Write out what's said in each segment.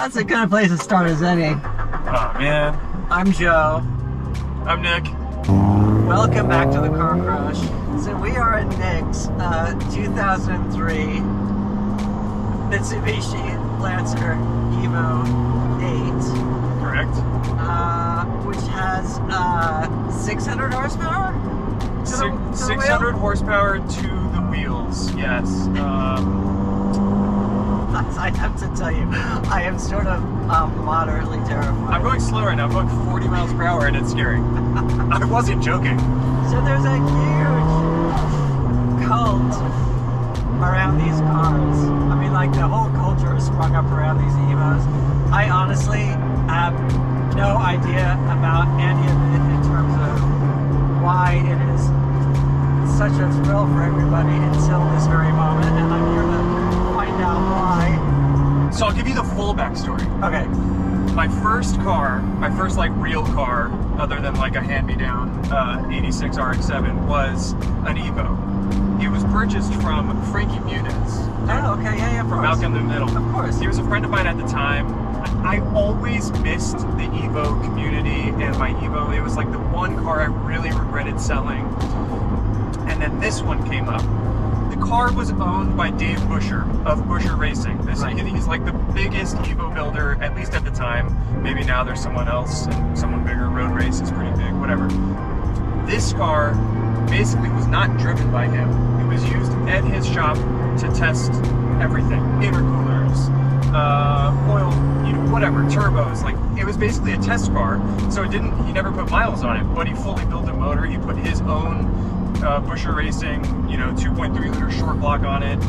That's a good place to start as any. Oh man. I'm Joe. I'm Nick. Welcome back to the Car Crush. So we are at Nick's 2003 Mitsubishi Lancer Evo 8. Correct. Which has 600 horsepower? 600 horsepower to the wheels, yes. I have to tell you, I am sort of moderately terrified. I'm going slow right now. I'm going 40 miles per hour and it's scary. I wasn't joking. So there's a huge cult around these cars. I mean, like, the whole culture is sprung up around these Evos. I honestly have no idea about any of it in terms of why it is such a thrill for everybody until this very moment, and I'm here to find out why. So I'll give you the full backstory. Okay. My first car, my first like real car, other than like a hand-me-down 86 RX-7, was an Evo. It was purchased from Frankie Muniz. Oh, okay, yeah, From Malcolm in the Middle. Of course. He was a friend of mine at the time. I always missed the Evo community and my Evo. It was like the one car I really regretted selling. And then this one came up. The car was owned by Dave Baschur of Baschur Racing. He's like the biggest Evo builder, at least at the time. Maybe now there's someone else and someone bigger. Road Race is pretty big, whatever. This car basically was not driven by him. It was used at his shop to test everything. Intercoolers, oil, whatever, turbos. Like, it was basically a test car. So he never put miles on it, but he fully built a motor. He put his own Baschur Racing, 2.3 liter short block on it,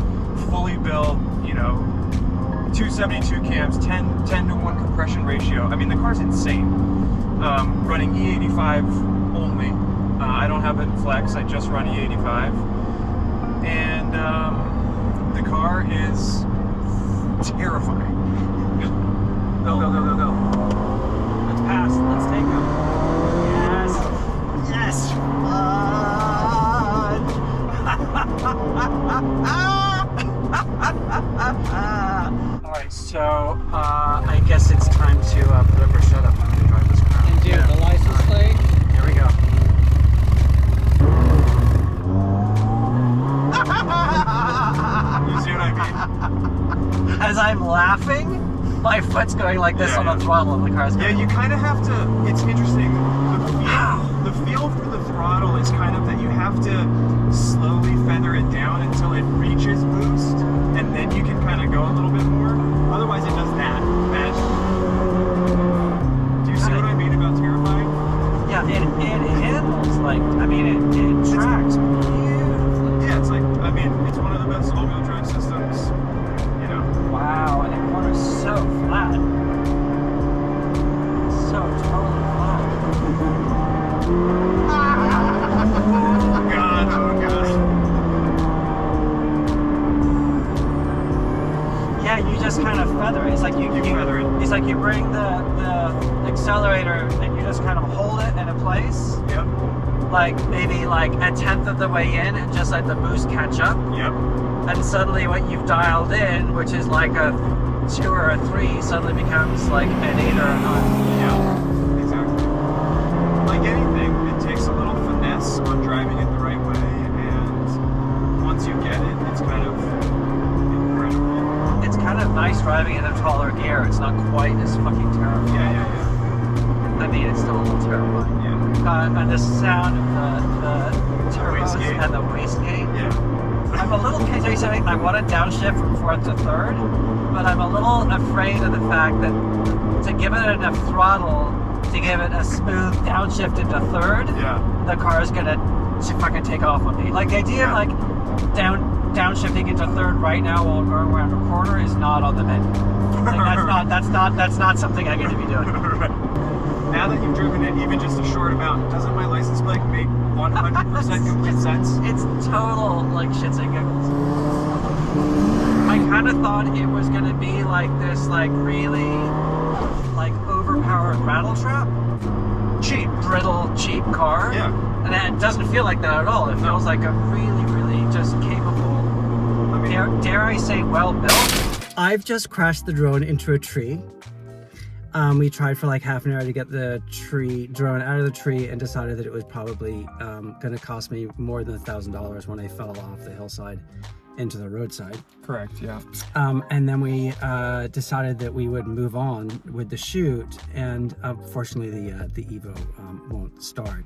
fully built, 272 cams, 10 to 1 compression ratio. I mean, the car's insane. Running E85 only. I don't have it in flex, I just run E85. And the car is terrifying. Go, go, go, go, go. Let's pass. Let's take them. Yes. Yes. Alright, so I guess it's time to put up or shut up and drive this car. And do the license plate. Here we go. You see what I mean? As I'm laughing, my foot's going like this on the throttle and the car's going. Yeah, you kind of have to, it's interesting, the feel for the throttle is kind of that you have to slowly feather it down until it reaches boost, and then you can kind of go a little bit more. Otherwise it does that. Do you see what I mean about terrifying? Yeah, it handles like, I mean, it tracks beautifully. Yeah, it's like, I mean, it's one of the best all-wheel drive systems, Wow, and the corner's so flat. So totally flat. Oh god, oh god. Yeah, you just kind of feather it. It's like you feather it. It's like you bring the accelerator and you just kind of hold it in a place. Yep. Like maybe like a tenth of the way in, and just let the boost catch up. Yep. And suddenly what you've dialed in, which is like a 2 or a 3, suddenly becomes like an 8 or a 9. Yeah, exactly. Like anything, it takes a little finesse on driving it the right way, and once you get it, it's kind of incredible. It's kind of nice driving in a taller gear. It's not quite as fucking terrifying. Yeah. I mean, it's still a little terrifying. Yeah. And the sound of the turbos wastegate. and the wastegate. Yeah. I'm a little, can I tell you something? I want to downshift from 4th to 3rd, but I'm a little afraid of the fact that to give it enough throttle to give it a smooth downshift into 3rd, the car is gonna fucking take off on me. Like, the idea of like downshifting into 3rd right now while going around a corner is not on the menu. Like, that's not something I get to be doing. Now that you've driven it even just a short amount, doesn't my license plate make 100% complete sense? It's total like shits and giggles. I kind of thought it was gonna be like this, like really like overpowered rattle trap, brittle, cheap car. Yeah. And it doesn't feel like that at all. It feels like a really, really just capable, dare I say, well built. I've just crashed the drone into a tree. We tried for like half an hour to get the drone out of the tree and decided that it was probably going to cost me more than $1,000 when I fell off the hillside into the roadside. Correct, yeah. And then we decided that we would move on with the shoot, and fortunately the Evo won't start.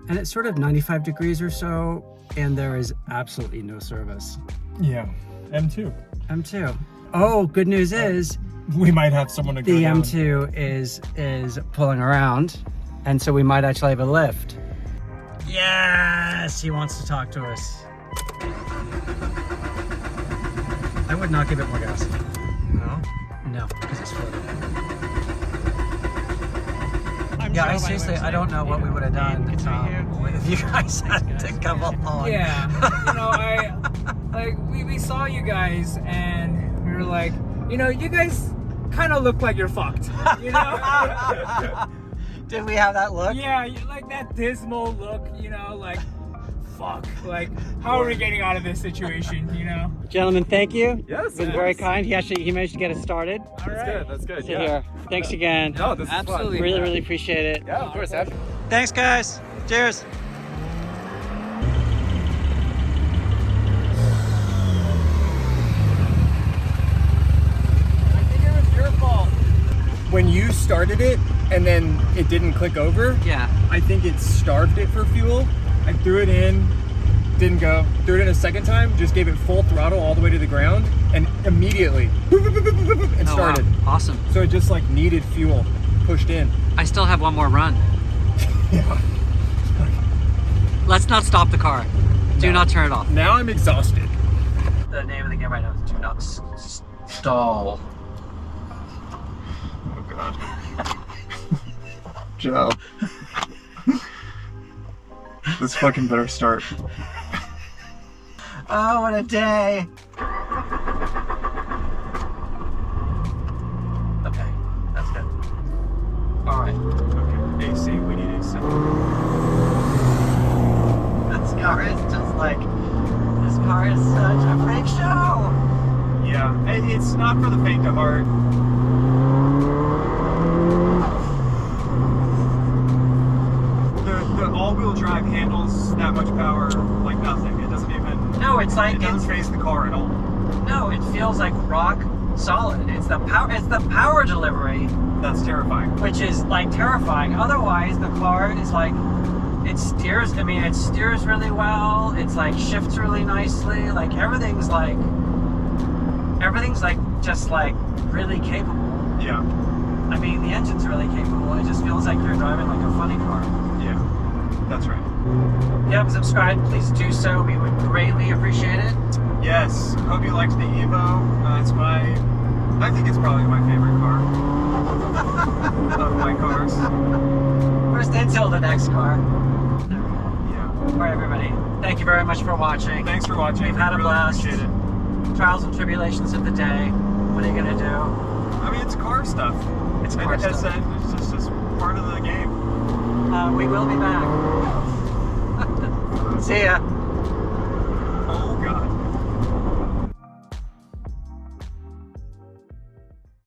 And it's sort of 95 degrees or so, and there is absolutely no service. Yeah, M2. M2. Oh, good news is we might have someone to go the down. M2 is pulling around, and so we might actually have a lift. Yes, he wants to talk to us. I would not give it more gas. No? No, because it's floating. Yeah, I seriously, I don't know what we would have done if you guys had to come along. Yeah, you know, we saw you guys and we were like, you know, you guys kind of look like you're fucked, you know? Did we have that look? Yeah, like that dismal look, you know, like, fuck, like, how are we getting out of this situation, you know? Gentlemen, thank you. Yes, Been very kind. He managed to get us started. All right. That's good. Sit here. Thanks again. No, this is Absolutely. fun. Really appreciate it. Yeah, of course. Thanks, guys. Cheers. I think it was your fault. When you started it and then it didn't click over, Yeah. I think it starved it for fuel. I threw it in, didn't go. Threw it in a second time, just gave it full throttle all the way to the ground, and immediately it started. Oh, wow. Awesome. So it just like needed fuel pushed in. I still have one more run. Yeah. Let's not stop the car. Do not turn it off. Now I'm exhausted. The name of the game right now is Do Not Stall. Oh god. Joe. This fucking better start. Oh, what a day. Okay, that's good. All right. Okay, AC, we need AC. This car is just like, this car is such a freak show. Yeah, it's not for the faint of heart. The all-wheel drive handles that much power like nothing. It doesn't even. No, it's like, It doesn't phase the car at all. no, it feels like rock solid. It's the power delivery, That's terrifying. which is like terrifying. Otherwise, the car is like, it steers really well. It's like shifts really nicely. Like everything's like just like really capable. Yeah, I mean, the engine's really capable. It just feels like you're driving like a funny car. yeah, that's right. If you haven't subscribed, please do so. We would greatly appreciate it. Yes, hope you liked the Evo. I think it's probably my favorite car of my cars. First until the next car. Yeah. All right, everybody. Thank you very much for watching. Thanks for watching. We've had a really blast. Appreciate it. Trials and tribulations of the day. What are you gonna do? I mean, it's car stuff. It's car Like I stuff. said, it's just part of the game. We will be back. See ya.